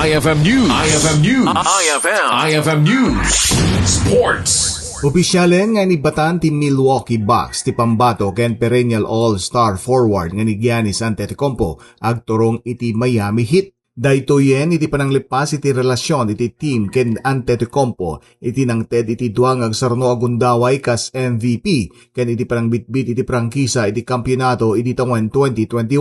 IFM News. IFM News. IFM News. Sports. Opisyalen nga ni batan ti Milwaukee Bucks ti pambato ken perennial all-star forward nga ni Giannis Antetokounmpo agturong iti Miami Heat. Daytoyen iti pananglipas iti relasyon iti team ken Antetokounmpo iti nangted iti duang agsarno agundaway kas MVP ken iti panangbitbit iti prangkisa iti kampyonato iti taon 2021.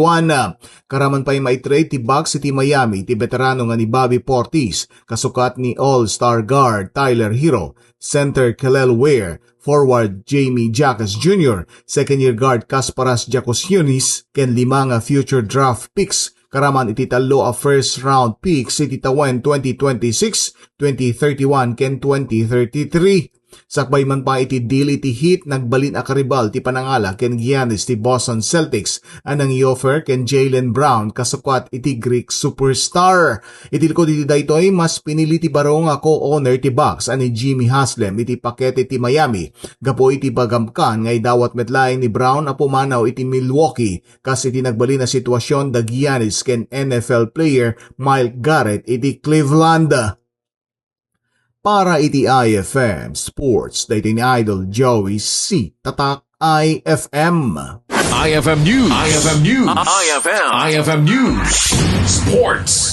Karaman pay maitrade ti Bucks iti Miami iti veterano nga ni Bobby Portis kasukat ni all-star guard Tyler Hero, center Kel'el Ware, forward Jamie Jacques Jr., second-year guard Kasparas Giacosiunis, ken 5 nga future draft picks karaman iti talo a first round picks iti tawen 2026, 2031 ken 2033. Sakbay man pa iti deal iti Heat nagbalin a karibal ti panangala ken Giannis ti Boston Celtics anang i-offer ken Jaylen Brown kasukat iti Greek superstar. Iti likod iti daytoy mas pinili ti barong a co-owner ti Bucks ani Jimmy Haslem iti pakete ti Miami gapo iti bagamkan nga idawat metlaing ni Brown a pumanaw iti Milwaukee kas iti nagbalin a sitwasyon da Giannis ken NFL player Myles Garrett iti Cleveland. Para iti IFM Sports, dating ni Idol Joey C. Tatak IFM. IFM News. IFM News. IFM News. Sports.